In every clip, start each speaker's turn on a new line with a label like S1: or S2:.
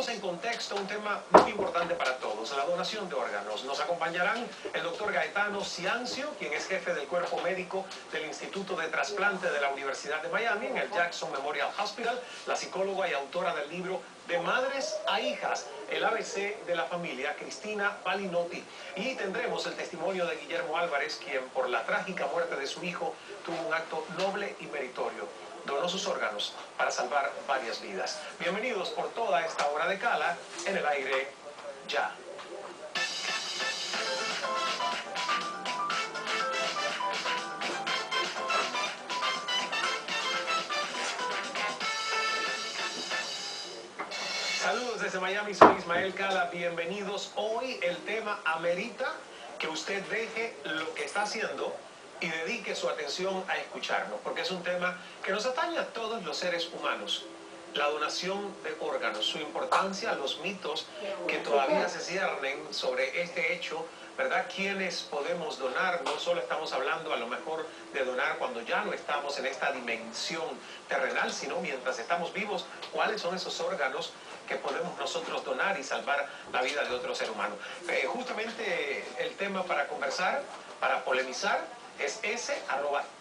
S1: Ponemos en contexto un tema muy importante para todos, la donación de órganos. Nos acompañarán el doctor Gaetano Ciancio, quien es jefe del cuerpo médico del Instituto de Trasplante de la Universidad de Miami, en el Jackson Memorial Hospital, la psicóloga y autora del libro De Madres a Hijas, el ABC de la familia, Cristina Palinotti. Y tendremos el testimonio de Guillermo Álvarez, quien por la trágica muerte de su hijo tuvo un acto noble y meritorio. Donó sus órganos para salvar varias vidas. Bienvenidos por toda esta hora de Cala en el aire ya. Saludos desde Miami, soy Ismael Cala, bienvenidos. Hoy el tema amerita que usted deje lo que está haciendo y dedique su atención a escucharnos, porque es un tema que nos atañe a todos los seres humanos. La donación de órganos, su importancia, los mitos que todavía se ciernen sobre este hecho, ¿verdad? ¿Quiénes podemos donar? No solo estamos hablando a lo mejor de donar cuando ya no estamos en esta dimensión terrenal, sino mientras estamos vivos, ¿cuáles son esos órganos que podemos nosotros donar y salvar la vida de otro ser humano? Justamente el tema para conversar, para polemizar, es ese,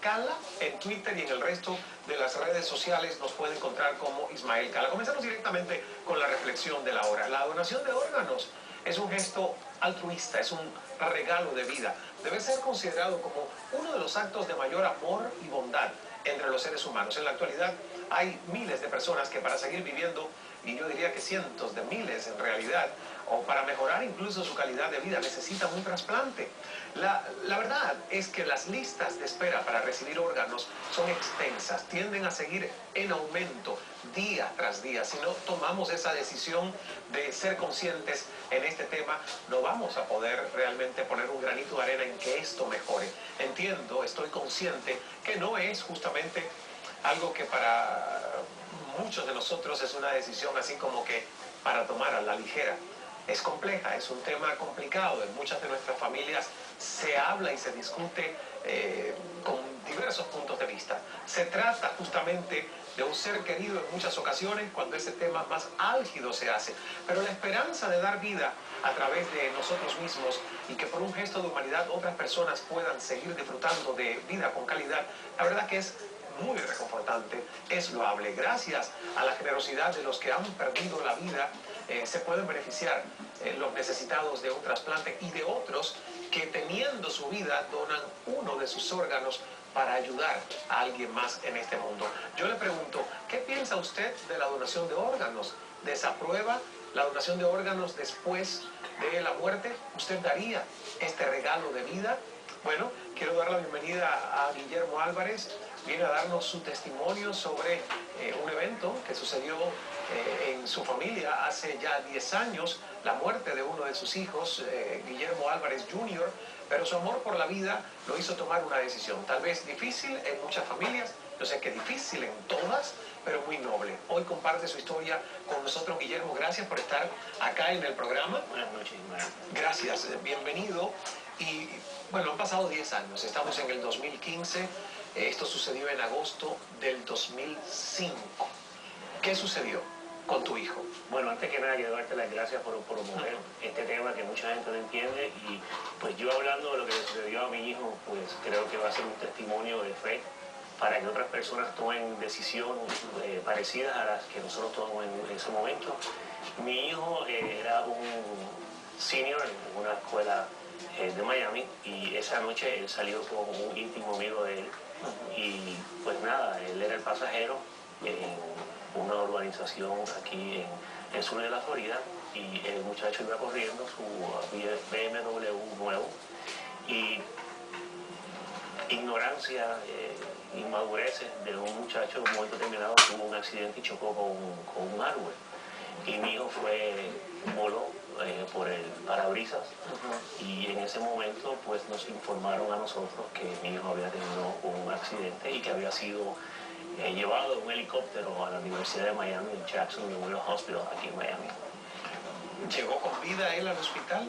S1: @Cala en Twitter y en el resto de las redes sociales nos puede encontrar como Ismael Cala. Comenzamos directamente con la reflexión de la hora. La donación de órganos es un gesto altruista, es un regalo de vida. Debe ser considerado como uno de los actos de mayor amor y bondad entre los seres humanos. En la actualidad hay miles de personas que para seguir viviendo, y yo diría que cientos de miles en realidad, o para mejorar incluso su calidad de vida, necesitan un trasplante. La verdad es que las listas de espera para recibir órganos son extensas, tienden a seguir en aumento día tras día. Si no tomamos esa decisión de ser conscientes en este tema, no vamos a poder realmente poner un granito de arena en que esto mejore. Entiendo, estoy consciente que no es justamente algo que para muchos de nosotros es una decisión así como que para tomar a la ligera. Es compleja, es un tema complicado. En muchas de nuestras familias se habla y se discute con diversos puntos de vista. Se trata justamente de un ser querido en muchas ocasiones cuando ese tema más álgido se hace. Pero la esperanza de dar vida a través de nosotros mismos y que por un gesto de humanidad otras personas puedan seguir disfrutando de vida con calidad, la verdad que es muy reconfortante, es loable. Gracias a la generosidad de los que han perdido la vida, se pueden beneficiar los necesitados de un trasplante y de otros que teniendo su vida donan uno de sus órganos para ayudar a alguien más en este mundo. Yo le pregunto, ¿qué piensa usted de la donación de órganos? ¿Desaprueba la donación de órganos después de la muerte? ¿Usted daría este regalo de vida? Bueno, quiero dar la bienvenida a Guillermo Álvarez. Viene a darnos su testimonio sobre un evento que sucedió en su familia hace ya 10 años, la muerte de uno de sus hijos, Guillermo Álvarez Jr., pero su amor por la vida lo hizo tomar una decisión, tal vez difícil en muchas familias, yo sé que difícil en todas, pero muy noble. Hoy comparte su historia con nosotros, Guillermo. Gracias por estar acá en el programa.
S2: Buenas noches, Ismael.
S1: Gracias, bienvenido. Y bueno, han pasado 10 años, estamos en el 2015, esto sucedió en agosto del 2005. ¿Qué sucedió con tu hijo?
S2: Bueno, antes que nada quiero darte las gracias por promover este tema que mucha gente no entiende, y pues yo hablando de lo que le sucedió a mi hijo, pues creo que va a ser un testimonio de fe para que otras personas tomen decisiones parecidas a las que nosotros tomamos en ese momento. Mi hijo era un senior en una escuela de Miami, y esa noche él salió con un íntimo amigo de él, y pues nada, él era el pasajero en una urbanización aquí en el sur de la Florida, y el muchacho iba corriendo su BMW nuevo, y ignorancia, inmadureces de un muchacho en un momento determinado tuvo un accidente y chocó con un árbol, y mi hijo voló por el parabrisas, y en ese momento pues nos informaron a nosotros que mi hijo había tenido un accidente y que había sido llevado en un helicóptero a la Universidad de Miami, en Jackson Memorial Hospital, aquí en Miami.
S1: ¿Llegó con vida él al hospital?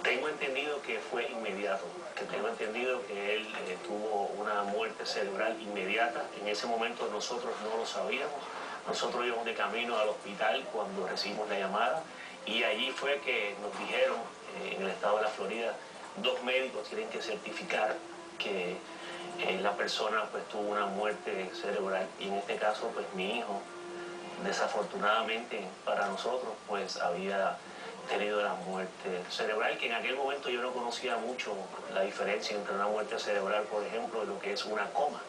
S2: Tengo entendido que fue inmediato, que tengo entendido que él tuvo una muerte cerebral inmediata. En ese momento nosotros no lo sabíamos, Nosotros íbamos de camino al hospital cuando recibimos la llamada y allí fue que nos dijeron, en el estado de la Florida, 2 médicos tienen que certificar que la persona pues tuvo una muerte cerebral, y en este caso pues mi hijo desafortunadamente para nosotros pues había tenido la muerte cerebral, que en aquel momento yo no conocía mucho la diferencia entre una muerte cerebral, por ejemplo, y lo que es una coma.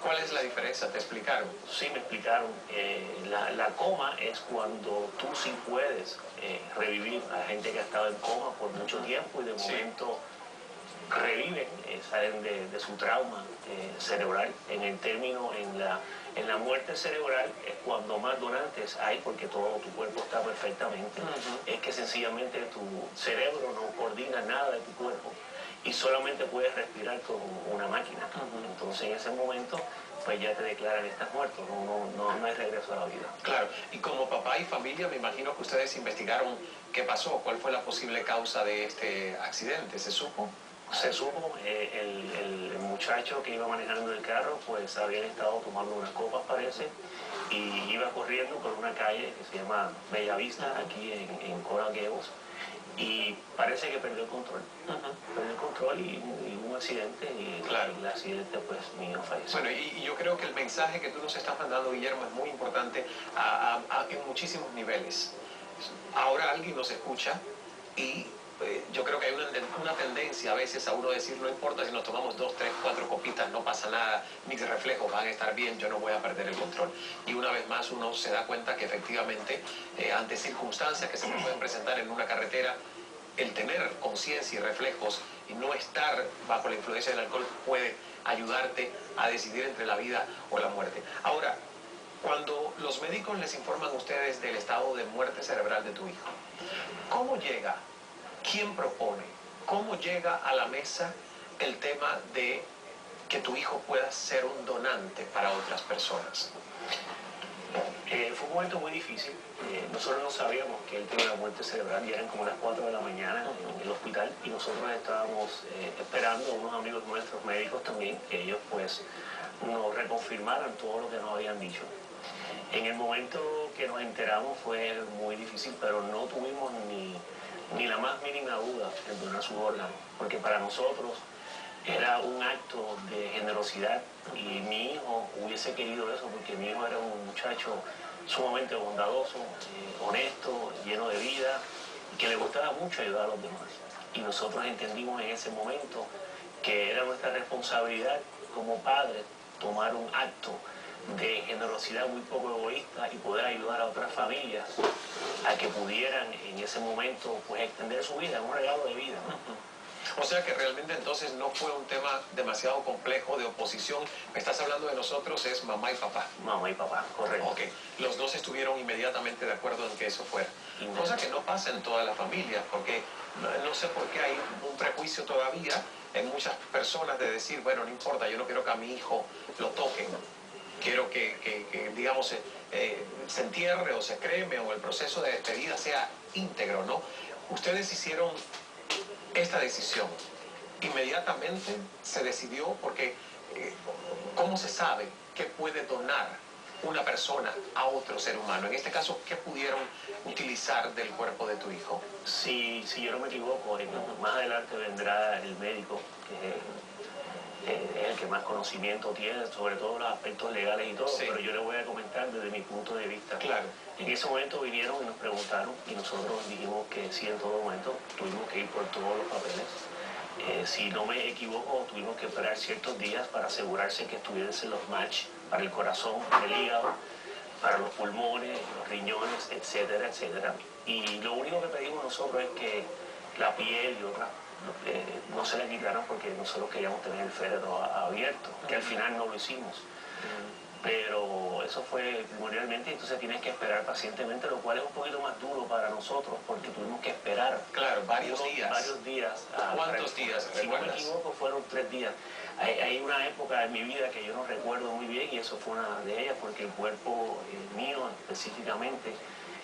S1: ¿Cuál es la diferencia? ¿Te explicaron?
S2: Sí, me explicaron. La coma es cuando tú sí puedes revivir a gente que ha estado en coma por mucho tiempo y de momento reviven, salen de su trauma cerebral. En el término, en la muerte cerebral es cuando más donantes hay, porque todo tu cuerpo está perfectamente. Es que sencillamente tu cerebro no coordina nada de tu cuerpo y solamente puedes respirar con una máquina. Entonces en ese momento pues ya te declaran estás muerto, no hay regreso a la vida.
S1: Claro, y como papá y familia me imagino que ustedes investigaron qué pasó, cuál fue la posible causa de este accidente, ¿se supo?
S2: Se supo, el muchacho que iba manejando el carro pues había estado tomando unas copas, parece, y iba corriendo por una calle que se llama Bellavista, aquí en Coral Gables, y parece que perdió el control. Perdió el control y hubo un accidente, y el accidente pues mi hijo falleció.
S1: Bueno, y yo creo que el mensaje que tú nos estás mandando, Guillermo, es muy importante en muchísimos niveles. Ahora alguien nos escucha y yo creo que hay una tendencia a veces a uno decir, no importa si nos tomamos 2, 3, 4 copitas, no pasa nada, mis reflejos van a estar bien, yo no voy a perder el control. Y una vez más uno se da cuenta que efectivamente ante circunstancias que se pueden presentar en una carretera, el tener conciencia y reflejos y no estar bajo la influencia del alcohol puede ayudarte a decidir entre la vida o la muerte. Ahora, cuando los médicos les informan a ustedes del estado de muerte cerebral de tu hijo, ¿cómo llega? ¿Quién propone? ¿Cómo llega a la mesa el tema de que tu hijo pueda ser un donante para otras personas?
S2: Fue un momento muy difícil. Nosotros no sabíamos que él tenía una muerte cerebral, ya eran como las 4 de la mañana en el hospital, y nosotros estábamos esperando a unos amigos nuestros médicos también, que ellos pues nos reconfirmaran todo lo que nos habían dicho. En el momento que nos enteramos fue muy difícil, pero no tuvimos ni la más mínima duda en donar sus órganos, porque para nosotros era un acto de generosidad, y mi hijo hubiese querido eso, porque mi hijo era un muchacho sumamente bondadoso, honesto, lleno de vida, y que le gustaba mucho ayudar a los demás. Y nosotros entendimos en ese momento que era nuestra responsabilidad como padres tomar un acto de generosidad muy poco egoísta y poder ayudar a otras familias a que pudieran en ese momento pues extender su vida, un regalo de vida.
S1: O sea que realmente entonces no fue un tema demasiado complejo de oposición. Me estás hablando de nosotros, es mamá y papá.
S2: Mamá y papá, correcto.
S1: Ok, los dos estuvieron inmediatamente de acuerdo en que eso fuera. Cosa que no pasa en todas las familias, porque no sé por qué hay un prejuicio todavía en muchas personas de decir, bueno, no importa, yo no quiero que a mi hijo lo toquen. Quiero que digamos, se entierre o se creme o el proceso de despedida sea íntegro, ¿no? Ustedes hicieron esta decisión. Inmediatamente se decidió porque ¿cómo se sabe qué puede donar una persona a otro ser humano? En este caso, ¿qué pudieron utilizar del cuerpo de tu hijo?
S2: Si yo no me equivoco, más adelante vendrá el médico, que es el que más conocimiento tiene, sobre todo los aspectos legales y todo, pero yo le voy a comentar desde mi punto de vista.
S1: Claro.
S2: En ese momento vinieron y nos preguntaron, y nosotros dijimos que sí, en todo momento tuvimos que ir por todos los papeles. Si no me equivoco, tuvimos que esperar ciertos días para asegurarse que estuviesen los match para el corazón, el hígado, para los pulmones, los riñones, etcétera, etcétera. Y lo único que pedimos nosotros es que la piel y otras no se la quitaron, porque nosotros queríamos tener el féretro abierto, que al final no lo hicimos. Pero eso fue primordialmente, entonces tienes que esperar pacientemente, lo cual es un poquito más duro para nosotros, porque tuvimos que esperar.
S1: Claro, varios días.
S2: ¿Cuántos días? Si no me equivoco, fueron 3 días. Hay una época en mi vida que yo no recuerdo muy bien, y eso fue una de ellas, porque el cuerpo mío específicamente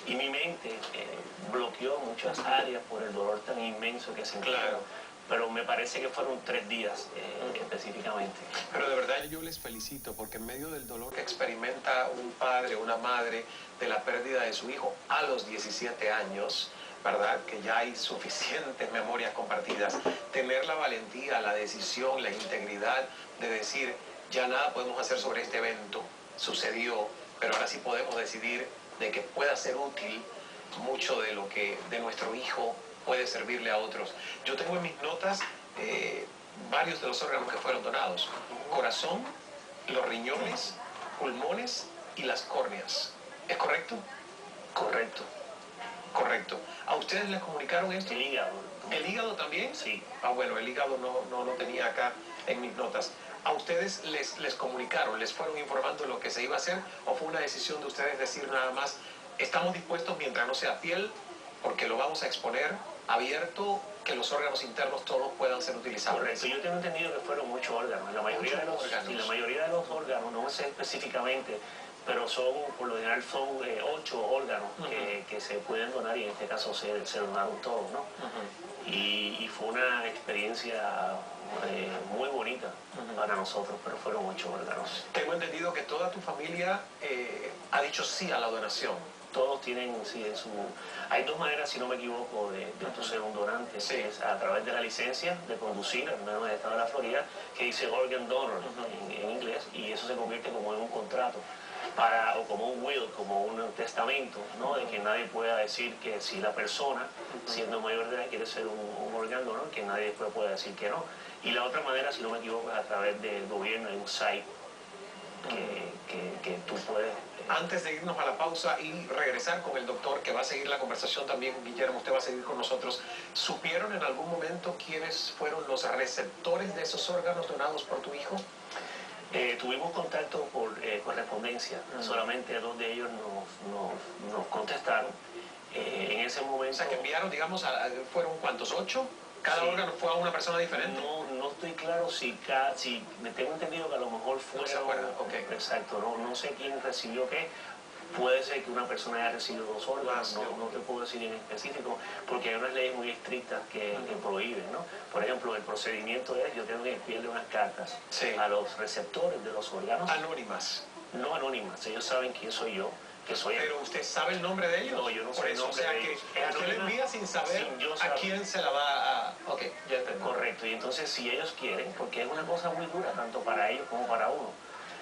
S2: y mi mente bloqueó muchas áreas por el dolor tan inmenso que sentía.
S1: Claro.
S2: pero me parece que fueron 3 días específicamente.
S1: Pero de verdad yo les felicito porque en medio del dolor que experimenta un padre o una madre de la pérdida de su hijo a los 17 años, ¿verdad? Que ya hay suficientes memorias compartidas, tener la valentía, la decisión, la integridad de decir, ya nada podemos hacer sobre este evento, sucedió, pero ahora sí podemos decidir de que pueda ser útil mucho de lo que de nuestro hijo puede servirle a otros. Yo tengo en mis notas varios de los órganos que fueron donados: corazón, los riñones, pulmones y las córneas. ¿Es correcto?
S2: Correcto.
S1: Correcto. ¿A ustedes les comunicaron esto?
S2: El hígado.
S1: ¿El hígado también?
S2: Sí.
S1: Ah, bueno, el hígado no lo tenía acá en mis notas. ¿A ustedes les comunicaron, les fueron informando lo que se iba a hacer, o fue una decisión de ustedes decir nada más, estamos dispuestos mientras no sea piel, porque lo vamos a exponer abierto, que los órganos internos todos puedan ser utilizados?
S2: Correcto, yo tengo entendido que fueron muchos órganos. La mayoría de los órganos. Sí, la mayoría de los órganos, no sé específicamente, pero son, por lo general son 8 órganos que se pueden donar, y en este caso se donaron todos, ¿no? Y fue una experiencia muy bonita para nosotros, pero fueron 8 órganos.
S1: Tengo entendido que toda tu familia ha dicho sí a la donación.
S2: Todos tienen, sí, hay 2 maneras, si no me equivoco, de tú ser un donante.
S1: Sí.
S2: Es a través de la licencia de conducir, al menos en el estado de la Florida, que dice organ donor en inglés, y eso se convierte como en un contrato, o como un will, como un testamento, ¿no? De que nadie pueda decir que si la persona, siendo mayor de edad, quiere ser un organ donor, que nadie después pueda decir que no. Y la otra manera, si no me equivoco, es a través del gobierno, de un site que tú puedes...
S1: Antes de irnos a la pausa y regresar con el doctor, que va a seguir la conversación también, Guillermo, usted va a seguir con nosotros, ¿supieron en algún momento quiénes fueron los receptores de esos órganos donados por tu hijo?
S2: Tuvimos contacto por correspondencia, solamente 2 de ellos nos contestaron. En ese momento...
S1: O sea, que enviaron, digamos, ¿fueron cuántos? ¿8? ¿Cada
S2: Sí.
S1: órgano fue a una persona diferente?
S2: No estoy claro si me tengo entendido que a lo mejor fueron...
S1: No se acuerda, ok.
S2: Exacto, no sé quién recibió qué. Puede ser que una persona haya recibido 2 órganos, no te puedo decir en específico, porque hay unas leyes muy estrictas que prohíben, ¿no? Por ejemplo, el procedimiento es, yo tengo que enviarle unas cartas a los receptores de los órganos.
S1: Anónimas.
S2: No anónimas, ellos saben quién soy yo, que soy...
S1: ¿Pero usted sabe el nombre de ellos?
S2: No, yo no sé
S1: Por
S2: el
S1: eso,
S2: nombre
S1: o sea,
S2: de
S1: que
S2: ellos.
S1: usted le envía sin saber a quién se la va a... Ok, ya entendí.
S2: Correcto, y entonces si ellos quieren, porque es una cosa muy dura, tanto para ellos como para uno,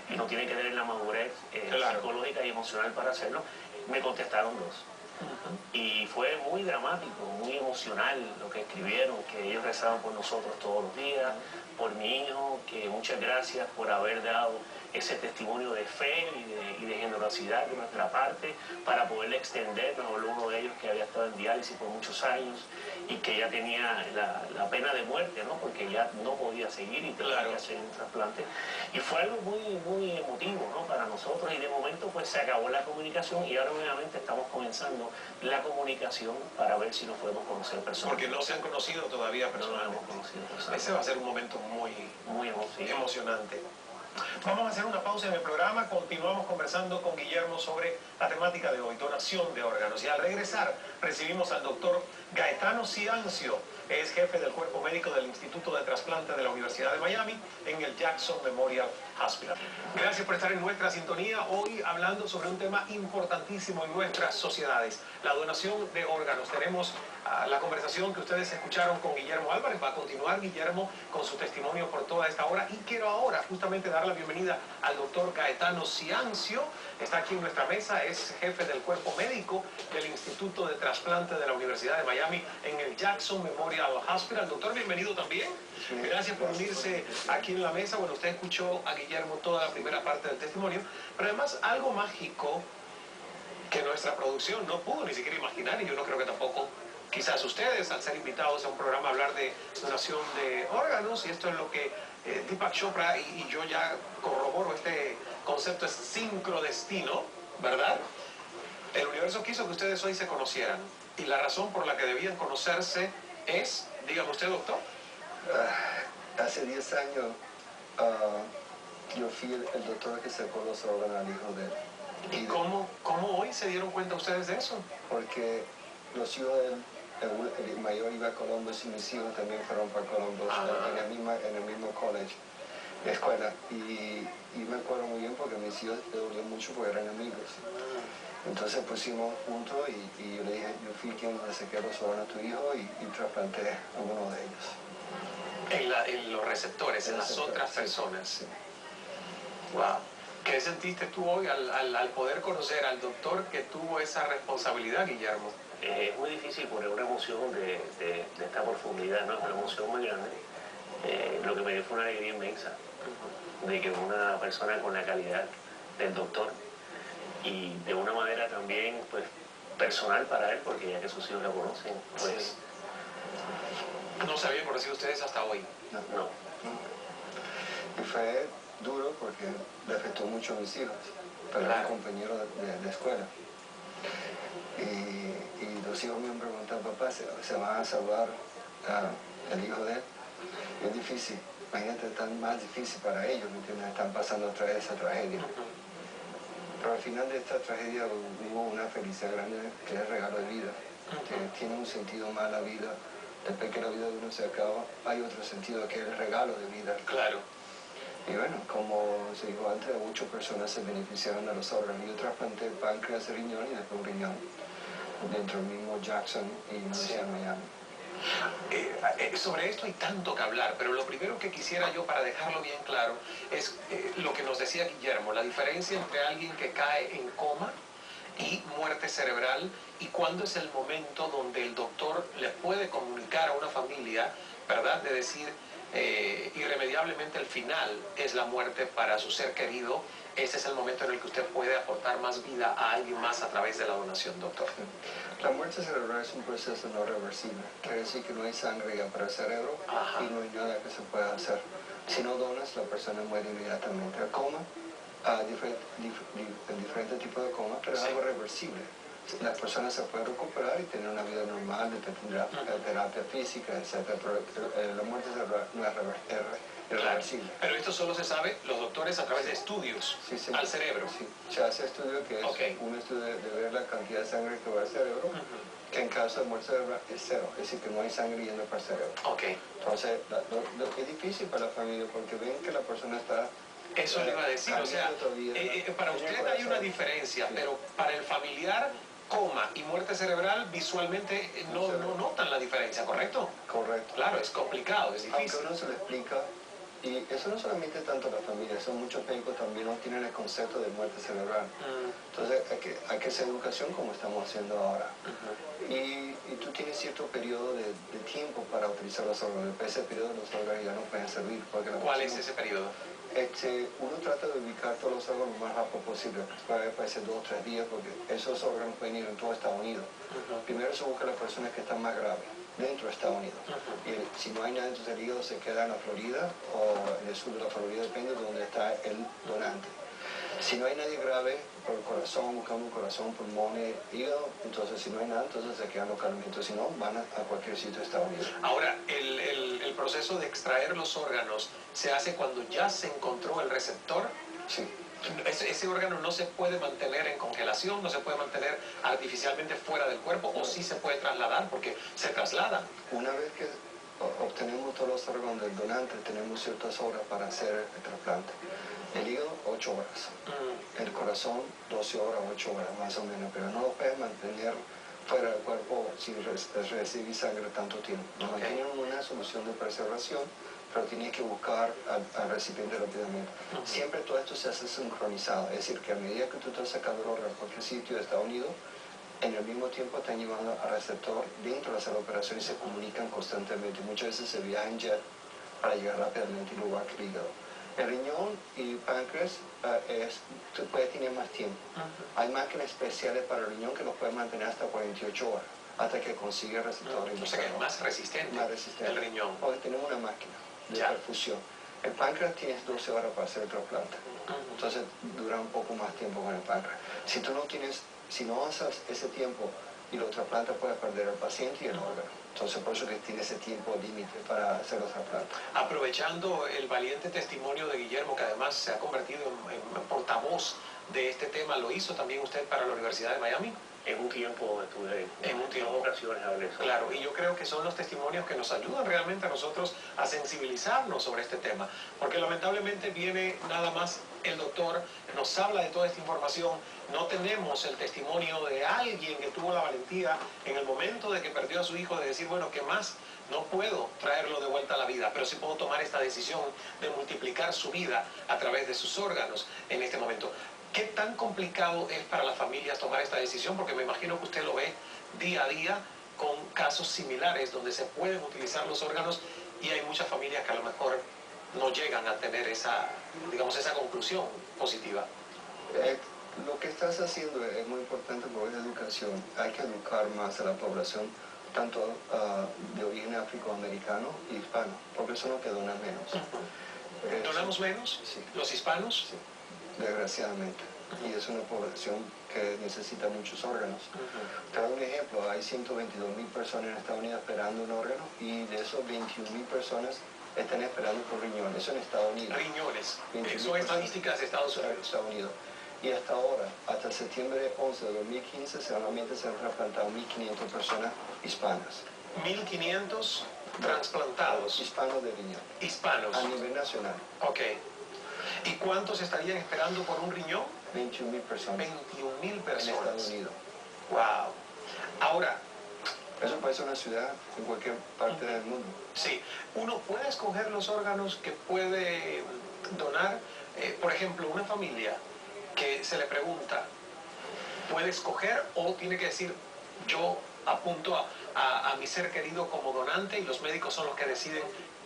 S2: y no tienen que tener la madurez psicológica y emocional para hacerlo, me contestaron 2. Y fue muy dramático, muy emocional lo que escribieron, que ellos rezaban por nosotros todos los días, por mi hijo, que muchas gracias por haber dado ese testimonio de fe y de generosidad de nuestra parte para poderle extender. Nos habló uno de ellos que había estado en diálisis por muchos años y que ya tenía la pena de muerte, ¿no? Porque ya no podía seguir y tenía que hacer un trasplante. Y fue algo muy emotivo, ¿no? Para nosotros, y de momento pues se acabó la comunicación y ahora nuevamente estamos comenzando la comunicación para ver si nos podemos conocer personalmente.
S1: Porque no se han conocido todavía personalmente.
S2: No nos hemos conocido personalmente.
S1: Ese va a ser un momento muy emocionante. Vamos a hacer una pausa en el programa, continuamos conversando con Guillermo sobre la temática de hoy, donación de órganos. Y al regresar recibimos al doctor Gaetano Ciancio, es jefe del cuerpo médico del Instituto de Trasplante de la Universidad de Miami en el Jackson Memorial Hospital. Gracias por estar en nuestra sintonía, hoy hablando sobre un tema importantísimo en nuestras sociedades, la donación de órganos. Tenemos la conversación que ustedes escucharon con Guillermo Álvarez. Va a continuar Guillermo con su testimonio por toda esta hora, y quiero ahora justamente dar la bienvenida al doctor Gaetano Ciancio. Está aquí en nuestra mesa, es jefe del cuerpo médico del Instituto de Trasplante de la Universidad de Miami en el Jackson Memorial Hospital. Doctor, bienvenido también. Gracias por unirse aquí en la mesa. Bueno, usted escuchó a Guillermo toda la primera parte del testimonio, pero además algo mágico que nuestra producción no pudo ni siquiera imaginar, y yo no creo que tampoco quizás ustedes, al ser invitados a un programa a hablar de donación de órganos, y esto es lo que Deepak Chopra y yo ya corroboro, este concepto es sincrodestino, ¿verdad? El universo quiso que ustedes hoy se conocieran, y la razón por la que debían conocerse es, dígame usted, doctor.
S3: Hace 10 años yo fui el doctor que sacó los órganos al hijo de él.
S1: ¿Y cómo hoy se dieron cuenta ustedes de eso?
S3: Porque los hijos de él el mayor iba a Columbus y mis hijos también fueron para Columbus, en el mismo college, escuela. Y me acuerdo muy bien porque a mis hijos les dolió mucho porque eran amigos. Entonces pusimos juntos y yo le dije, yo fui quien le saqué los órganos a tu hijo y trasplanté a uno de ellos.
S1: En los receptores, en las otras personas.
S3: Sí.
S1: Wow. ¿Qué sentiste tú hoy al poder conocer al doctor que tuvo esa responsabilidad, Guillermo?
S2: Es muy difícil poner una emoción de esta profundidad, ¿no? Es una emoción muy grande. Lo que me dio fue una alegría inmensa de que una persona con la calidad del doctor y de una manera también pues personal para él, porque ya que sus hijos lo conocen, pues...
S1: Sí. No se habían conocido ustedes hasta hoy.
S2: No.
S3: Y fue duro porque le afectó mucho a mis hijos, pero era un compañero de escuela. Y los hijos me han preguntado, papá, ¿se van a salvar el hijo de él? Y es difícil, imagínate, es tan más difícil para ellos, ¿me entiendes? Están pasando otra vez esa tragedia. Pero al final de esta tragedia hubo una felicidad grande, que es el regalo de vida, que tiene un sentido más la vida. Después que la vida de uno se acaba, hay otro sentido que es el regalo de vida.
S1: Claro.
S3: Y bueno, como se dijo antes, muchas personas se beneficiaron de los órganos. Yo trasplanté páncreas, riñón y después un riñón dentro del mismo Jackson y Universidad de Miami.
S1: Sobre esto hay tanto que hablar, pero lo primero que quisiera yo, para dejarlo bien claro, es lo que nos decía Guillermo, la diferencia entre alguien que cae en coma y muerte cerebral, y cuándo es el momento donde el doctor le puede comunicar a una familia, ¿verdad?, de decir irremediablemente el final es la muerte para su ser querido. Ese es el momento en el que usted puede aportar más vida a alguien más a través de la donación, doctor.
S3: La muerte cerebral es un proceso no reversible. Quiere decir que no hay sangre ya para el cerebro. Ajá. Y no hay nada que se pueda hacer. Si no donas, la persona muere inmediatamente. El coma, diferentes tipos de coma, pero es algo reversible. Las personas se pueden recuperar y tener una vida normal, tendrá terapia física, etc. Pero la muerte cerebral no es irreversible.
S1: Claro. Pero esto solo se sabe los doctores a través de estudios al cerebro.
S3: Sí, se hace estudio que es un estudio de ver la cantidad de sangre que va al cerebro, que en caso de muerte cerebral es cero, es decir, que no hay sangre yendo para el cerebro. Entonces, lo que es difícil para la familia, porque ven que la persona está...
S1: Eso le iba a decir, o sea, para usted hay una diferencia, pero para el familiar, coma y muerte cerebral visualmente no notan la diferencia, ¿correcto?
S3: Correcto.
S1: Claro, es complicado, es difícil.
S3: Aunque uno se lo explica, y eso no solamente tanto la familia, eso muchos médicos también no tienen el concepto de muerte cerebral. Entonces hay que hacer educación como estamos haciendo ahora. Y tú tienes cierto periodo de tiempo para utilizar los órganos. Después de ese periodo los órganos ya no pueden servir.
S1: ¿Cuál es ese periodo?
S3: Uno trata de ubicar todos los órganos lo más rápido posible, puede ser 2 o 3 días, porque esos órganos pueden ir en todo Estados Unidos. Primero se busca las personas que están más graves dentro de Estados Unidos. Y si no hay nada dentro del hígado, se queda en la Florida o en el sur de la Florida, depende de dónde está el donante. Si no hay nadie grave, por el corazón, buscamos corazón, pulmones, hígado, entonces si no hay nada, entonces se quedan localmente, si no, van a cualquier sitio de Estados Unidos.
S1: Ahora, el proceso de extraer los órganos se hace cuando ya se encontró el receptor.
S3: Sí.
S1: Ese órgano no se puede mantener en congelación, no se puede mantener artificialmente fuera del cuerpo, o sí se puede trasladar, porque se trasladan.
S3: Una vez que obtenemos todos los órganos del donante, tenemos ciertas horas para hacer el trasplante. El hígado, 8 horas. El corazón, 12 horas, 8 horas más o menos, pero no lo puedes mantener fuera del cuerpo sin recibir sangre tanto tiempo. Nos mantienen una solución de preservación, pero tienes que buscar al recipiente rápidamente. Siempre todo esto se hace sincronizado, es decir, que a medida que tú estás sacando el órgano a cualquier sitio de Estados Unidos, en el mismo tiempo están llevando al receptor dentro de la sala de operación y se comunican constantemente. Muchas veces se viaja en jet para llegar rápidamente al lugar que el hígado. El riñón y páncreas tú puedes tener más tiempo. Hay máquinas especiales para el riñón que los pueden mantener hasta 48 horas, hasta que consigue el receptor.
S1: O sea que es más resistente, el riñón.
S3: Porque tenemos una máquina de perfusión. El páncreas tienes 12 horas para hacer el trasplante. Entonces dura un poco más tiempo con el páncreas. Si no haces ese tiempo y los trasplantes, puedes perder al paciente y el órgano. Entonces por eso que tiene ese tiempo límite para hacer los trasplantes.
S1: Aprovechando el valiente testimonio de Guillermo, que además se ha convertido en portavoz de este tema, ¿lo hizo también usted para la Universidad de Miami?
S2: en un tiempo estuve
S1: en un tiempo.
S2: dos ocasiones hablé sobre.
S1: Claro, y yo creo que son los testimonios que nos ayudan realmente a nosotros a sensibilizarnos sobre este tema, porque lamentablemente viene nada más el doctor, nos habla de toda esta información, no tenemos el testimonio de alguien que tuvo la valentía en el momento de que perdió a su hijo de decir, bueno, ¿qué más? No puedo traerlo de vuelta a la vida, pero sí puedo tomar esta decisión de multiplicar su vida a través de sus órganos en este momento. ¿Qué tan complicado es para las familias tomar esta decisión? Porque me imagino que usted lo ve día a día con casos similares donde se pueden utilizar los órganos y hay muchas familias que a lo mejor no llegan a tener esa, digamos, esa conclusión positiva.
S3: Lo que estás haciendo es muy importante porque es educación. Hay que educar más a la población, tanto de origen afroamericano y hispano, porque son los que donan menos.
S1: ¿Donamos menos?
S3: Sí.
S1: ¿Los hispanos?
S3: Sí, desgraciadamente. Y es una población que necesita muchos órganos. Te doy un ejemplo, hay 122.000 personas en Estados Unidos esperando un órgano y de esos 21.000 personas están esperando por riñones. Eso en Estados Unidos.
S1: Riñones. Son estadísticas de Estados Unidos.
S3: Y hasta ahora, hasta septiembre 11 de 2015, solamente se han trasplantado 1.500 personas hispanas.
S1: 1.500 trasplantados.
S3: Hispanos de riñón.
S1: Hispanos.
S3: A nivel nacional.
S1: Ok. ¿Y cuántos estarían esperando por un riñón?
S3: 21.000 personas.
S1: 21.000 personas.
S3: En Estados Unidos.
S1: Wow. Ahora.
S3: Eso puede ser una ciudad en cualquier parte del mundo.
S1: Sí. Uno puede escoger los órganos que puede donar. Por ejemplo, una familia que se le pregunta, ¿puede escoger o tiene que decir, yo apunto a mi ser querido como donante y los médicos son los que deciden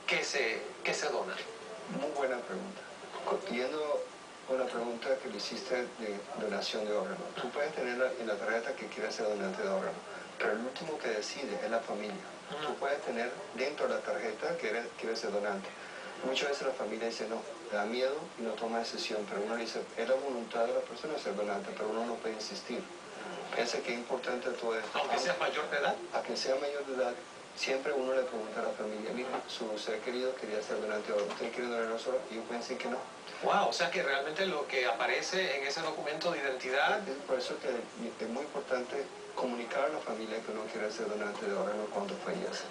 S1: qué se dona?
S3: Muy buena pregunta. Yendo con la pregunta que le hiciste de donación de órganos, tú puedes tener en la tarjeta que quieres ser donante de órganos, pero el último que decide es la familia. Tú puedes tener dentro de la tarjeta que quieres ser donante. Muchas veces la familia dice no, le da miedo y no toma decisión, pero uno dice, es la voluntad de la persona ser donante, pero uno no puede insistir. Piensa que es importante todo esto.
S1: Aunque sea mayor de edad.
S3: Aunque sea mayor de edad, siempre uno le pregunta a la familia, mira, su ser querido quería ser donante ahora, ¿usted quiere donar nosotros? Y ellos pueden decir que no.
S1: Wow, o sea que realmente lo que aparece en ese documento de identidad...
S3: Es por eso que es muy importante comunicar a la familia que uno quiere ser donante de órganos cuando fallece,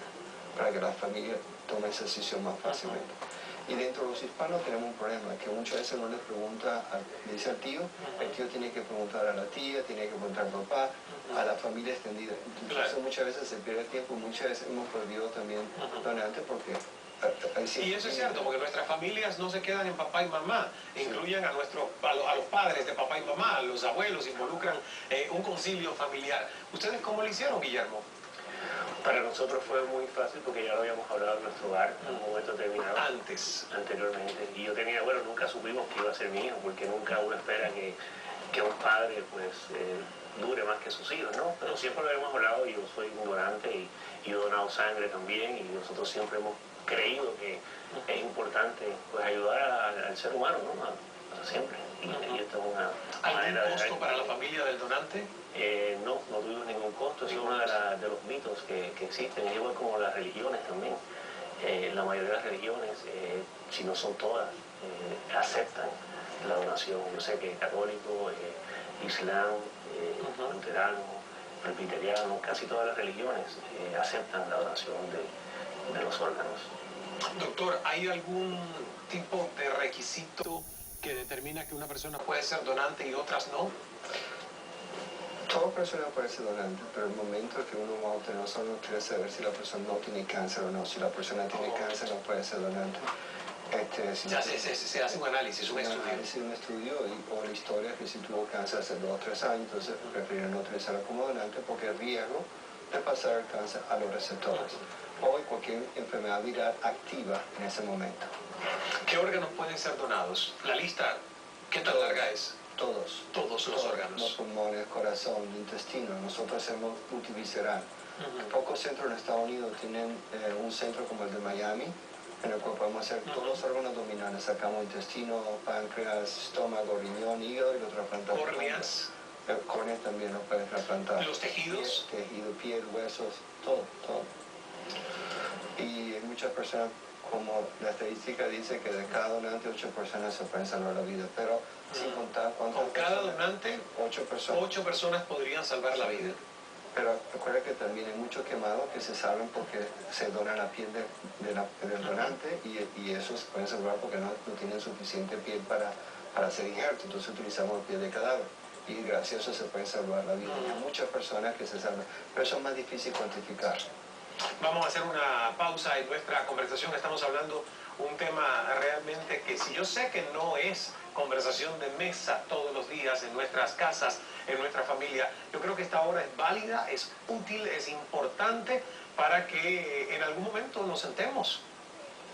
S3: para que la familia tome esa decisión más fácilmente. Y dentro de los hispanos tenemos un problema, que muchas veces uno le pregunta, le dice al tío, el tío tiene que preguntar a la tía, tiene que preguntar al papá, a la familia extendida. Entonces muchas veces se pierde tiempo, muchas veces hemos perdido también donantes porque...
S1: Y eso es cierto, porque nuestras familias no se quedan en papá y mamá, incluyen a los padres de papá y mamá, a los abuelos, involucran un concilio familiar. ¿Ustedes cómo lo hicieron, Guillermo?
S2: Para nosotros fue muy fácil porque ya lo habíamos hablado en nuestro hogar en un momento determinado. Anteriormente. Y yo tenía, bueno, nunca supimos que iba a ser mi hijo, porque nunca uno espera que un padre pues dure más que sus hijos, ¿no? Pero siempre lo hemos hablado, yo soy un donante y he donado sangre también y nosotros siempre hemos creído que es importante pues ayudar al ser humano, ¿no? Siempre. Y esto es una manera
S1: ¿Algún costo para la familia del donante?
S2: No tuvimos ningún costo. Es uno de los mitos que existen, es igual como las religiones también. La mayoría de las religiones, si no son todas, aceptan la donación. Yo sé que católico, islam, luterano, presbiteriano, casi todas las religiones aceptan la donación de los órganos.
S1: Doctor, ¿hay algún tipo de requisito que determina que una persona puede ser donante y otras no?
S3: Toda persona puede ser donante, pero el momento que uno va a obtener no quiere saber si la persona no tiene cáncer o no. Si la persona tiene cáncer no puede ser donante.
S1: Se hace un análisis, un
S3: estudio o la historia que si tuvo cáncer hace 2 o 3 años, entonces prefieren no utilizarlo como donante porque el riesgo de pasar el cáncer a los receptores o cualquier enfermedad viral activa en ese momento.
S1: ¿Qué órganos pueden ser donados? La lista, ¿qué tan larga es?
S3: Todos los órganos. Los pulmones, corazón, intestino. Nosotros hacemos multivisceral. Pocos centros en Estados Unidos tienen un centro como el de Miami, en el cual podemos hacer todos los órganos abdominales. Sacamos intestino, páncreas, estómago, riñón, hígado y lo trasplantamos.
S1: ¿Córneas?
S3: Córneas también lo pueden trasplantar.
S1: ¿Los tejidos?
S3: Tejido, piel, huesos, todo. Y muchas muchas personas, como la estadística dice, que de cada donante 8 personas se pueden salvar la vida, pero sin contar cuántas
S1: Con cada
S3: personas,
S1: donante,
S3: 8 personas.
S1: 8 personas podrían salvar la vida.
S3: Pero recuerda que también hay muchos quemados que se salvan porque se dona la piel del donante y esos se pueden salvar porque no tienen suficiente piel para ser injerto, entonces utilizamos piel de cadáver y gracias a eso se puede salvar la vida. Hay muchas personas que se salvan, pero eso es más difícil cuantificar.
S1: Vamos a hacer una pausa en nuestra conversación. Estamos hablando un tema realmente que si yo sé que no es conversación de mesa todos los días en nuestras casas, en nuestra familia, yo creo que esta hora es válida, es útil, es importante para que en algún momento nos sentemos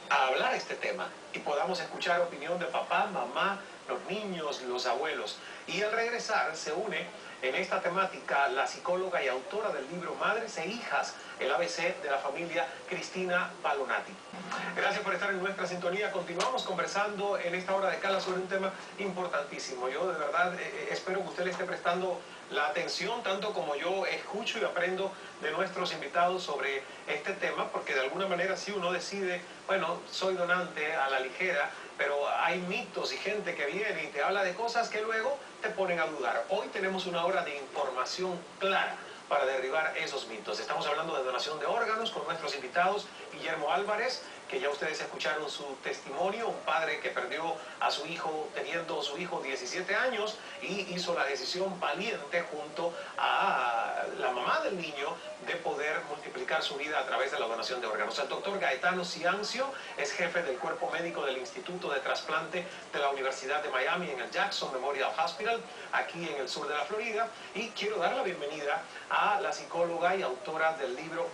S1: a hablar este tema y podamos escuchar opinión de papá, mamá, los niños, los abuelos. Y al regresar se une en esta temática la psicóloga y autora del libro Madres e Hijas, el ABC de la familia, Cristina Balonati. Gracias por estar en nuestra sintonía. Continuamos conversando en esta hora de Cala sobre un tema importantísimo. Yo de verdad espero que usted le esté prestando la atención tanto como yo escucho y aprendo de nuestros invitados sobre este tema, porque de alguna manera si uno decide, bueno, soy donante a la ligera, pero hay mitos y gente que viene y te habla de cosas que luego te ponen a dudar. Hoy tenemos una hora de información clara para derribar esos mitos. Estamos hablando de donación de órganos con nuestros invitados, Guillermo Álvarez, que ya ustedes escucharon su testimonio, un padre que perdió a su hijo teniendo su hijo 17 años y hizo la decisión valiente junto a la mamá del niño de poder multiplicar su vida a través de la donación de órganos. El doctor Gaetano Ciancio es jefe del cuerpo médico del Instituto de Trasplante de la Universidad de Miami en el Jackson Memorial Hospital, aquí en el sur de la Florida, y quiero dar la bienvenida a la psicóloga y autora del libro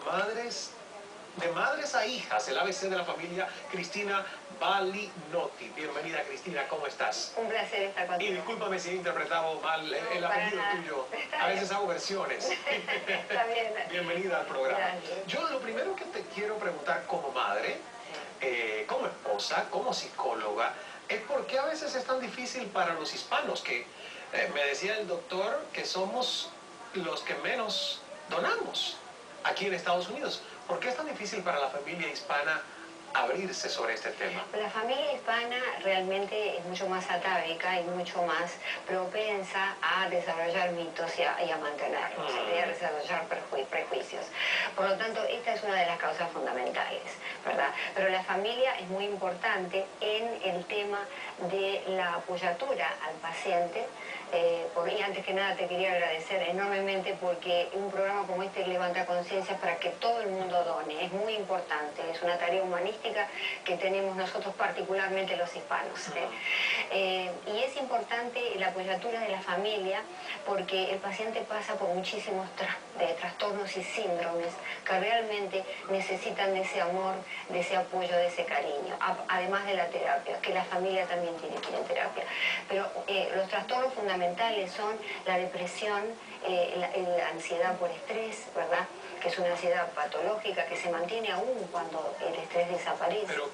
S1: De Madres a Hijas, el ABC de la familia, Cristina Balinotti. Bienvenida, Cristina, ¿cómo estás?
S4: Un placer estar
S1: Y
S4: contigo.
S1: discúlpame si he interpretado mal el
S4: No, para
S1: apellido
S4: nada.
S1: tuyo.
S4: Está
S1: A
S4: bien.
S1: veces hago versiones.
S4: Está bien.
S1: Bienvenida al programa.
S4: Gracias.
S1: Yo lo primero que te quiero preguntar como madre, como esposa, como psicóloga, es por qué a veces es tan difícil para los hispanos, que me decía el doctor que somos los que menos donamos aquí en Estados Unidos. ¿Por qué es tan difícil para la familia hispana abrirse sobre este tema?
S4: La familia hispana realmente es mucho más atávica y mucho más propensa a desarrollar mitos y a mantenerlos, y a desarrollar prejuicios. Por lo tanto, esta es una de las causas fundamentales, ¿verdad? Pero la familia es muy importante en el tema de la apoyatura al paciente. Y antes que nada te quería agradecer enormemente porque un programa como este levanta conciencia para que todo el mundo done. Es muy importante, es una tarea humanística que tenemos nosotros, particularmente los hispanos. Y es importante la apoyatura de la familia porque el paciente pasa por muchísimos trastornos y síndromes que realmente necesitan de ese amor, de ese apoyo, de ese cariño, además de la terapia, que la familia también tiene que ir en terapia. Pero los trastornos fundamentales son la depresión, la ansiedad por estrés, ¿verdad? Que es una ansiedad patológica que se mantiene aún cuando el estrés desaparece.
S1: Pero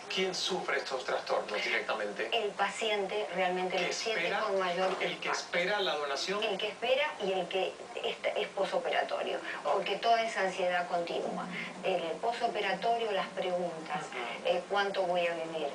S1: ¿quién sufre estos trastornos directamente?
S4: El paciente realmente lo siente con mayor culpa.
S1: ¿El que espera la donación?
S4: El que espera y el que es posoperatorio, porque toda esa ansiedad continua. El posoperatorio, las preguntas, cuánto voy a vivir,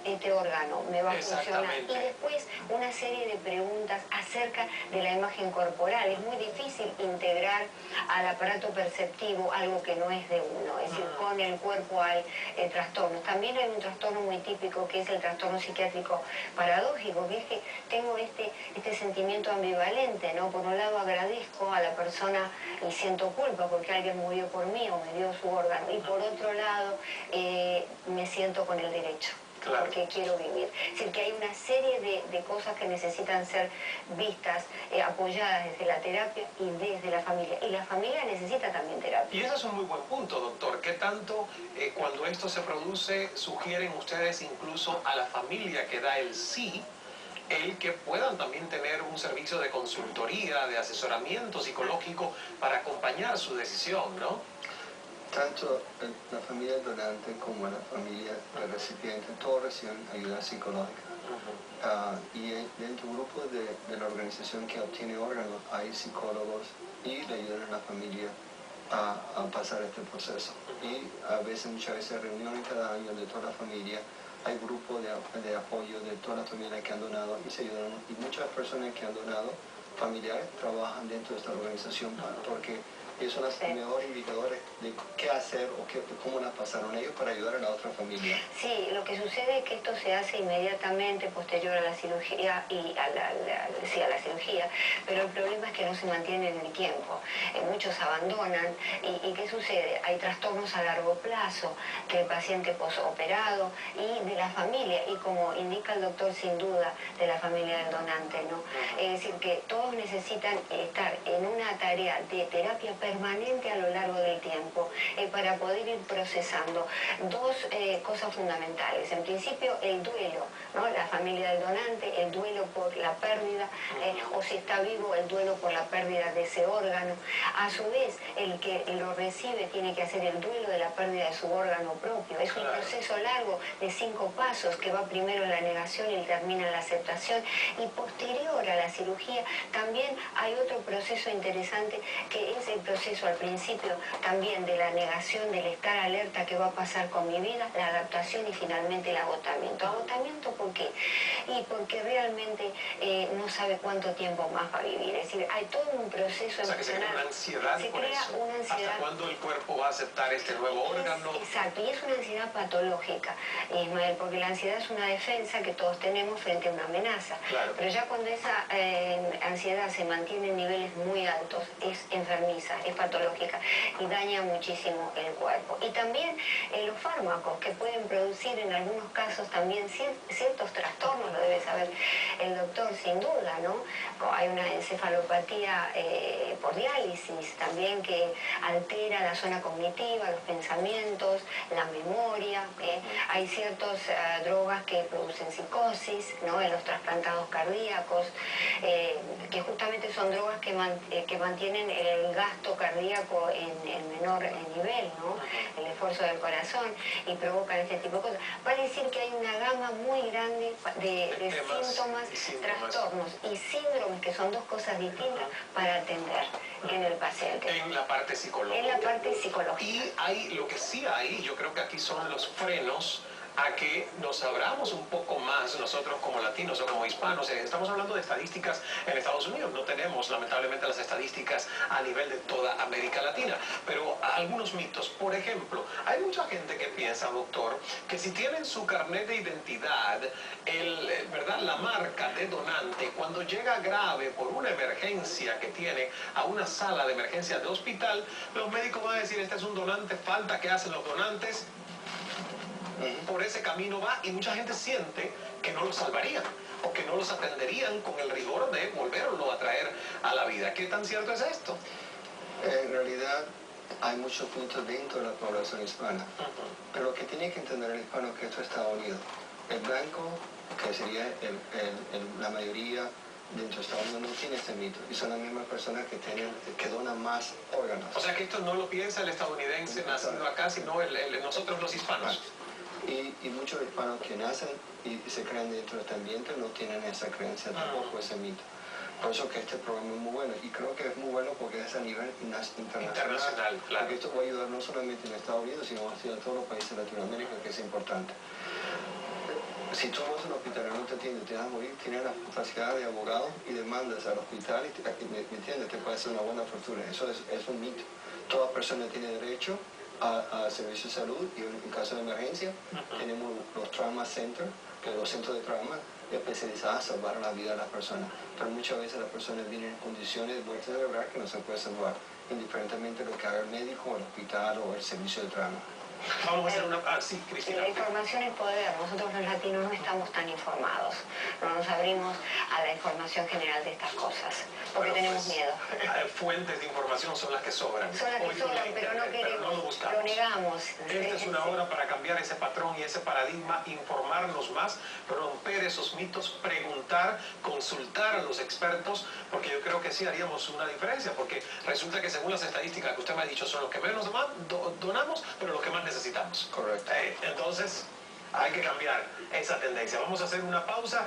S4: este órgano me va a funcionar, y después una serie de preguntas acerca de la imagen corporal. Es muy difícil integrar al aparato perceptivo algo que no es de uno, es decir, con el cuerpo hay trastornos. También hay un trastorno muy típico que es el trastorno psiquiátrico paradójico, que es que tengo este sentimiento ambivalente, ¿no? Por un lado agradezco a la persona y siento culpa porque alguien murió por mí o me dio su órgano, y por otro lado me siento con el derecho. Claro. Porque quiero vivir. Es decir, que hay una serie de cosas que necesitan ser vistas, apoyadas desde la terapia y desde la familia. Y la familia necesita también terapia.
S1: Y ese es un muy buen punto, doctor. ¿Qué tanto cuando esto se produce sugieren ustedes incluso a la familia que da el sí, el que puedan también tener un servicio de consultoría, de asesoramiento psicológico para acompañar su decisión, ¿no?
S3: Tanto la familia donante como la familia del recipiente, todos reciben ayuda psicológica. Y dentro del grupo de la organización que obtiene órganos hay psicólogos y le ayudan a la familia a pasar este proceso. Y muchas veces reuniones cada año de toda la familia, hay grupos de apoyo de toda la familia que han donado y se ayudan. Y muchas personas que han donado, familiares, trabajan dentro de esta organización porque ellos son los mejores indicadores de qué hacer o cómo la pasaron ellos para ayudar a la otra familia.
S4: Sí, lo que sucede es que esto se hace inmediatamente posterior a la cirugía y a la cirugía, pero el problema es que no se mantiene en el tiempo. Muchos abandonan y ¿qué sucede? Hay trastornos a largo plazo del paciente posoperado y de la familia, y como indica el doctor, sin duda, de la familia del donante, ¿no? Es decir, que todos necesitan estar en una tarea de terapia permanente a lo largo del tiempo para poder ir procesando dos cosas fundamentales. En principio, el duelo, ¿no? La familia del donante, el duelo por la pérdida, o si está vivo, el duelo por la pérdida de ese órgano. A su vez, el que lo recibe tiene que hacer el duelo de la pérdida de su órgano propio. Es un proceso largo de 5 pasos que va primero en la negación y termina en la aceptación, y posterior a la cirugía también hay otro proceso interesante, que es el proceso al principio también de la negación, del estar alerta, qué va a pasar con mi vida, la adaptación y finalmente el agotamiento. ¿Agotamiento por qué? Y porque realmente no sabe cuánto tiempo más va a vivir. Es decir, hay todo un proceso emocional.
S1: O sea, que se crea una ansiedad por eso.
S4: Una ansiedad.
S1: ¿Hasta cuándo el cuerpo va a aceptar este nuevo órgano?
S4: Exacto, y es una ansiedad patológica, Ismael, porque la ansiedad es una defensa que todos tenemos frente a una amenaza.
S1: Claro.
S4: Pero ya cuando esa ansiedad se mantiene en niveles muy altos, es enfermiza, es patológica y daña muchísimo el cuerpo. Y también los fármacos, que pueden producir en algunos casos también ciertos trastornos, lo debe saber el doctor sin duda, ¿no? Hay una encefalopatía por diálisis también, que altera la zona cognitiva, los pensamientos, la memoria. Hay ciertas drogas que producen psicosis, ¿no? En los trasplantados cardíacos, que justamente son drogas que mantienen el gasto cardíaco en menor nivel, ¿no? El esfuerzo del corazón, y provocan este tipo de cosas. Vale decir que hay una gama muy grande de síntomas, trastornos y síndromes, que son dos cosas distintas para atender en el paciente.
S1: En la parte psicológica.
S4: En la parte psicológica.
S1: Y lo que sí hay, yo creo que aquí son los frenos a que nos abramos un poco más nosotros como latinos o como hispanos. Estamos hablando de estadísticas en Estados Unidos, no tenemos lamentablemente las estadísticas a nivel de toda América Latina, pero algunos mitos. Por ejemplo, hay mucha gente que piensa, doctor, que si tienen su carnet de identidad, ¿verdad?, la marca de donante, cuando llega grave por una emergencia que tiene a una sala de emergencia de hospital, los médicos van a decir, este es un donante, falta que hacen los donantes. Por ese camino va, y mucha gente siente que no lo salvarían o que no los atenderían con el rigor de volverlo a traer a la vida. ¿Qué tan cierto es esto?
S3: En realidad hay muchos mitos dentro de la población hispana, pero lo que tiene que entender el hispano es que esto es Estados Unidos. El blanco, que sería la mayoría dentro de Estados Unidos, no tiene este mito, y son las mismas personas que donan más órganos.
S1: O sea que esto no lo piensa el estadounidense nacido acá, sino nosotros los hispanos.
S3: Y muchos hispanos que nacen y se creen dentro de este ambiente no tienen esa creencia tampoco, ese mito. Por eso que este programa es muy bueno, y creo que es muy bueno porque es a nivel internacional,
S1: claro.
S3: Porque esto va a ayudar no solamente en Estados Unidos, sino a todos los países de Latinoamérica, que es importante. Si tú vas al hospital y no te atienden, te vas a morir, tienes la facilidad de abogado y demandas al hospital, y ¿me entiendes? Te puede hacer una buena fortuna. Eso es un mito. Toda persona tiene derecho a servicio de salud, y en caso de emergencia tenemos los trauma centers, que son los centros de trauma especializados a salvar la vida de las personas. Pero muchas veces las personas vienen en condiciones de muerte cerebral que no se puede salvar, indiferentemente de lo que haga el médico, el hospital o el servicio de trauma.
S1: Vamos a hacer una... sí, Cristina.
S4: La información es poder. Nosotros los latinos no estamos tan informados. No nos abrimos a la información general de estas cosas, porque tenemos miedo.
S1: Fuentes de información son las que sobran.
S4: Son las que sobran, pero no queremos,
S1: lo buscamos.
S4: lo negamos.
S1: Esta es una hora para cambiar ese patrón y ese paradigma, informarnos más, romper esos mitos, preguntar, consultar a los expertos, porque yo creo que sí haríamos una diferencia, porque resulta que según las estadísticas que usted me ha dicho son los que menos donamos, pero los que más necesitamos.
S3: Correcto.
S1: Entonces, Hay que cambiar esa tendencia. Vamos a hacer una pausa.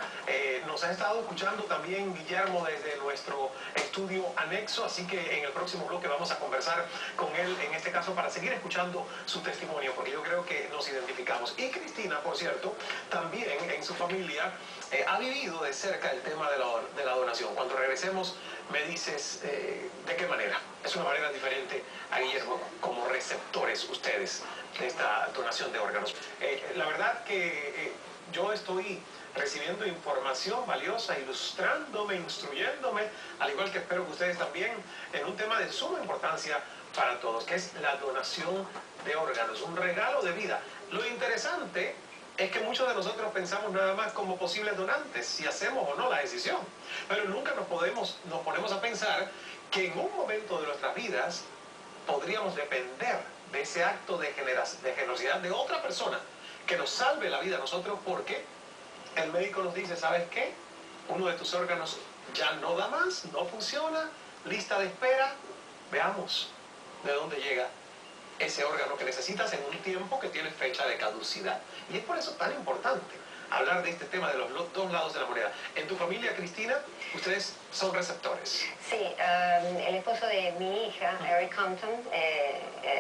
S1: Nos ha estado escuchando también Guillermo desde nuestro estudio anexo, así que en el próximo bloque vamos a conversar con él, en este caso, para seguir escuchando su testimonio, porque yo creo que nos identificamos. Y Cristina, por cierto, también en su familia ha vivido de cerca el tema de la donación. Cuando regresemos, me dices de qué manera. Es una manera diferente a Guillermo como receptores ustedes de esta donación de órganos. La verdad que yo estoy recibiendo información valiosa, ilustrándome, instruyéndome, al igual que espero que ustedes también, en un tema de suma importancia para todos, que es la donación de órganos, un regalo de vida. Lo interesante es que muchos de nosotros pensamos nada más como posibles donantes, si hacemos o no la decisión, pero nunca nos ponemos a pensar que en un momento de nuestras vidas podríamos depender de ese acto de generosidad de otra persona que nos salve la vida a nosotros, porque el médico nos dice, ¿sabes qué? Uno de tus órganos ya no da más, no funciona, lista de espera, veamos de dónde llega ese órgano que necesitas en un tiempo que tiene fecha de caducidad. Y es por eso tan importante hablar de este tema de los dos lados de la moneda. En tu familia, Cristina, ustedes son receptores.
S4: Sí, el esposo de mi hija, Eric Compton,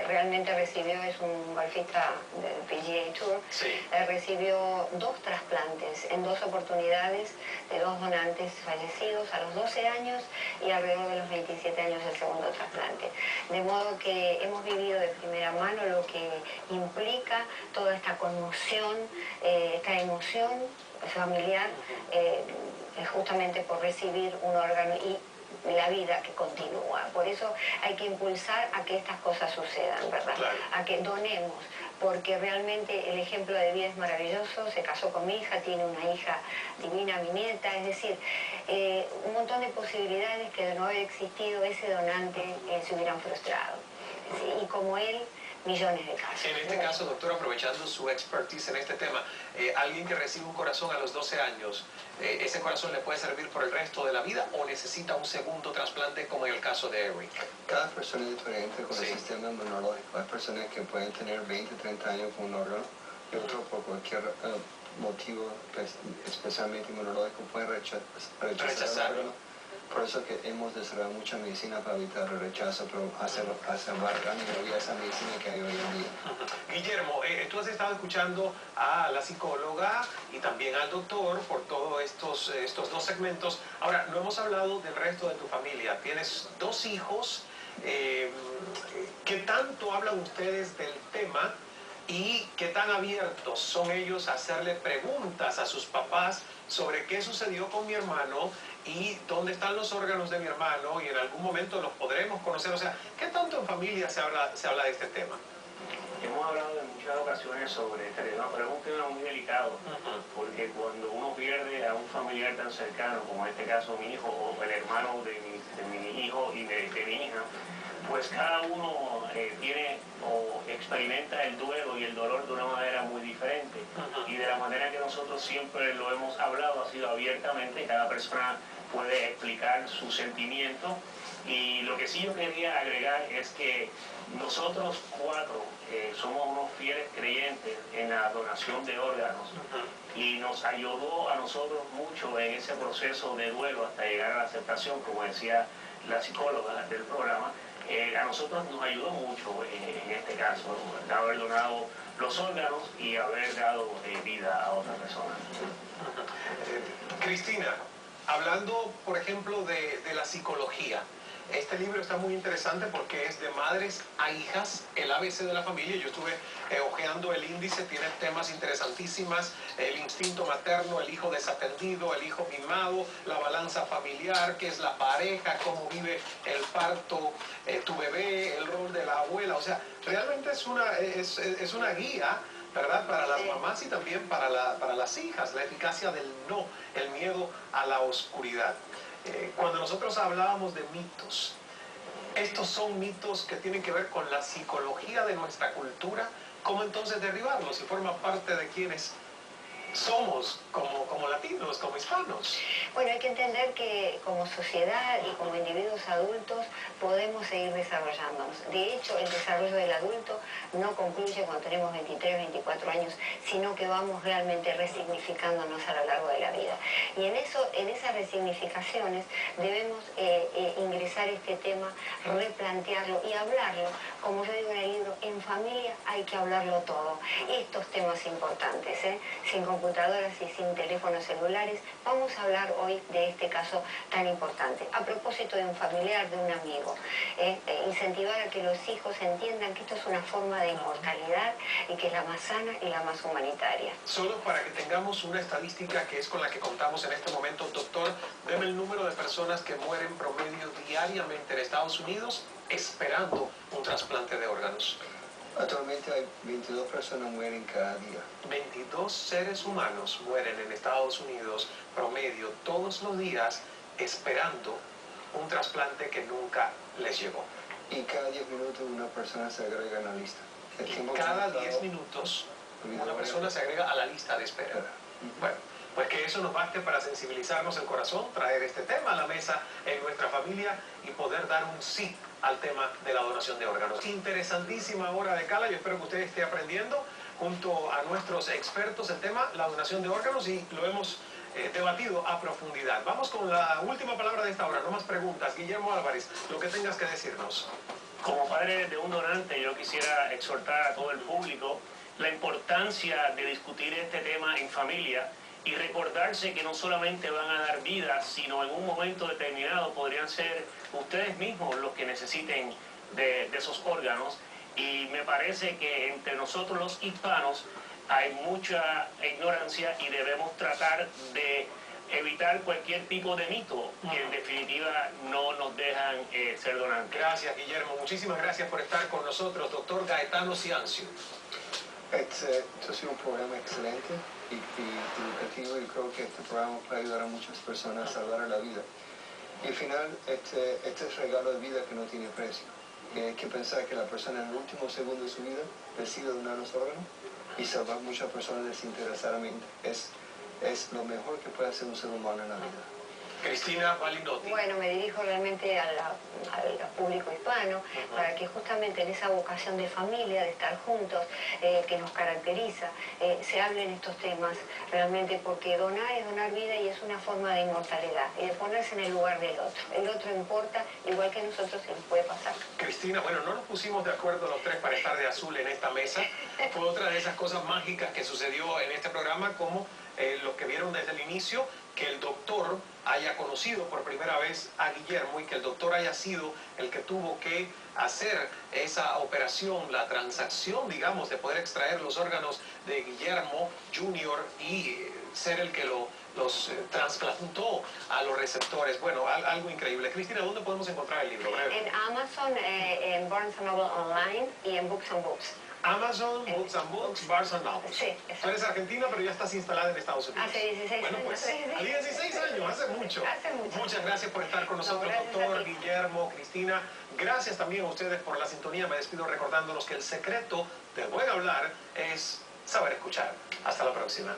S4: realmente recibió, es un golfista del PGA Tour,
S1: Sí.
S4: Recibió 2 trasplantes en 2 oportunidades de 2 donantes fallecidos a los 12 años y alrededor de los 27 años el segundo trasplante. De modo que hemos vivido de primera mano lo que implica toda esta conmoción, esta emoción familiar, justamente por recibir un órgano y la vida que continúa. Por eso hay que impulsar a que estas cosas sucedan, ¿verdad?
S1: Claro.
S4: A que donemos, porque realmente el ejemplo de vida es maravilloso. Se casó con mi hija, tiene una hija divina, mi nieta, es decir, un montón de posibilidades que de no haber existido ese donante se hubieran frustrado. ¿Sí? Y como él, millones de casos.
S1: En este caso, doctor, aprovechando su expertise en este tema, alguien que recibe un corazón a los 12 años, ¿ese corazón le puede servir por el resto de la vida o necesita un segundo trasplante como en el caso de Eric?
S3: Cada persona es diferente con
S1: Sí.
S3: el sistema inmunológico. Hay personas que pueden tener 20, 30 años con un órgano y otros por cualquier motivo, especialmente inmunológico, pueden rechazar el órgano. Por eso que hemos desarrollado mucha medicina para evitar el rechazo, pero hacer la mayoría de esa medicina que hay hoy en día.
S1: Guillermo, tú has estado escuchando a la psicóloga y también al doctor por todos estos 2 segmentos. Ahora, no hemos hablado del resto de tu familia. Tienes 2 hijos. ¿Qué tanto hablan ustedes del tema y qué tan abiertos son ellos a hacerle preguntas a sus papás sobre qué sucedió con mi hermano y dónde están los órganos de mi hermano y en algún momento los podremos conocer? O sea, ¿qué tanto en familia se habla de este tema?
S2: Hemos hablado en muchas ocasiones sobre este tema, pero es un tema muy delicado, porque cuando uno pierde a un familiar tan cercano, como en este caso mi hijo o el hermano de mi hijo y de mi hija, pues cada uno tiene o experimenta el duelo y el dolor de una manera muy diferente. Y de la manera que nosotros siempre lo hemos hablado ha sido abiertamente, cada persona puede explicar su sentimiento. Y lo que sí yo quería agregar es que nosotros 4 somos unos fieles creyentes en la donación de órganos y nos ayudó a nosotros mucho en ese proceso de duelo hasta llegar a la aceptación, como decía la psicóloga del programa. A nosotros nos ayudó mucho en este caso haber donado los órganos y haber dado vida a otra persona.
S1: Cristina, hablando por ejemplo de la psicología, este libro está muy interesante porque es de madres a hijas, el ABC de la familia. Yo estuve hojeando el índice, tiene temas interesantísimas, el instinto materno, el hijo desatendido, el hijo mimado, la balanza familiar, qué es la pareja, cómo vive el parto, tu bebé, el rol de la abuela. O sea, realmente es una guía, ¿verdad?, para las mamás y también para las hijas, la eficacia del no, el miedo a la oscuridad. Cuando nosotros hablábamos de mitos, estos son mitos que tienen que ver con la psicología de nuestra cultura. ¿Cómo entonces derribarlos? Y forma parte de quienes somos como latinos, como hispanos.
S4: Bueno, hay que entender que como sociedad y como individuos adultos podemos seguir desarrollándonos. De hecho, el desarrollo del adulto no concluye cuando tenemos 23, 24 años, sino que vamos realmente resignificándonos a lo largo de la vida. Y en esas resignificaciones debemos ingresar este tema, replantearlo y hablarlo. Como yo digo en el libro, en familia hay que hablarlo todo. Estos temas importantes, sin computadoras y sin teléfonos celulares, vamos a hablar hoy de este caso tan importante. A propósito de un familiar, de un amigo, incentivar a que los hijos entiendan que esto es una forma de inmortalidad y que es la más sana y la más humanitaria.
S1: Solo para que tengamos una estadística que es con la que contamos en este momento, doctor, deme el número de personas que mueren promedio diariamente en Estados Unidos esperando un trasplante de órganos.
S3: Actualmente hay 22 personas mueren cada día.
S1: 22 seres humanos mueren en Estados Unidos promedio todos los días esperando un trasplante que nunca les llegó.
S3: Y cada 10 minutos una persona se agrega en la lista.
S1: Y cada 10 minutos una persona se agrega a la lista de espera. Bueno, pues que eso nos baste para sensibilizarnos el corazón, traer este tema a la mesa en nuestra familia y poder dar un sí al tema de la donación de órganos. Interesantísima hora de Cala, yo espero que usted esté aprendiendo junto a nuestros expertos el tema, la donación de órganos, y lo hemos debatido a profundidad. Vamos con la última palabra de esta hora, no más preguntas. Guillermo Álvarez, lo que tengas que decirnos.
S2: Como padre de un donante, yo quisiera exhortar a todo el público la importancia de discutir este tema en familia y recordarse que no solamente van a dar vida, sino en un momento determinado podrían ser ustedes mismos los que necesiten de esos órganos. Y me parece que entre nosotros los hispanos hay mucha ignorancia y debemos tratar de evitar cualquier tipo de mito que en definitiva no nos dejan ser donantes.
S1: Gracias, Guillermo. Muchísimas gracias por estar con nosotros, doctor Gaetano Ciancio.
S3: Esto ha sido un programa excelente y educativo, y creo que este programa puede ayudar a muchas personas a salvar la vida. Y al final, este es regalo de vida que no tiene precio. Y hay que pensar que la persona en el último segundo de su vida decide donar los órganos y salvar muchas personas desinteresadamente. Es lo mejor que puede hacer un ser humano en la vida.
S1: Cristina Balinotti.
S4: Bueno, me dirijo realmente al público hispano para que justamente en esa vocación de familia, de estar juntos, que nos caracteriza, se hablen estos temas realmente, porque donar es donar vida y es una forma de inmortalidad y de ponerse en el lugar del otro. El otro importa igual que nosotros, y nos puede pasar.
S1: Cristina, bueno, no nos pusimos de acuerdo los tres para estar de azul en esta mesa. Fue otra de esas cosas mágicas que sucedió en este programa, como los que vieron desde el inicio, que el doctor haya conocido por primera vez a Guillermo y que el doctor haya sido el que tuvo que hacer esa operación, la transacción, digamos, de poder extraer los órganos de Guillermo Jr. y ser el que los trasplantó a los receptores. Bueno, algo increíble. Cristina, ¿dónde podemos encontrar el libro? Breve.
S4: En Amazon, en Barnes & Noble Online y en Books & Books.
S1: Amazon, Books & Books, Barnes & Noble.
S4: Sí,
S1: Tú eres argentina, pero ya estás instalada en Estados Unidos.
S4: Hace 16
S1: bueno,
S4: años.
S1: Pues, a 16 años, hace mucho.
S4: Hace mucho.
S1: Muchas gracias por estar con nosotros, doctor, Guillermo, Cristina. Gracias también a ustedes por la sintonía. Me despido recordándonos que el secreto del buen hablar es saber escuchar. Hasta la próxima.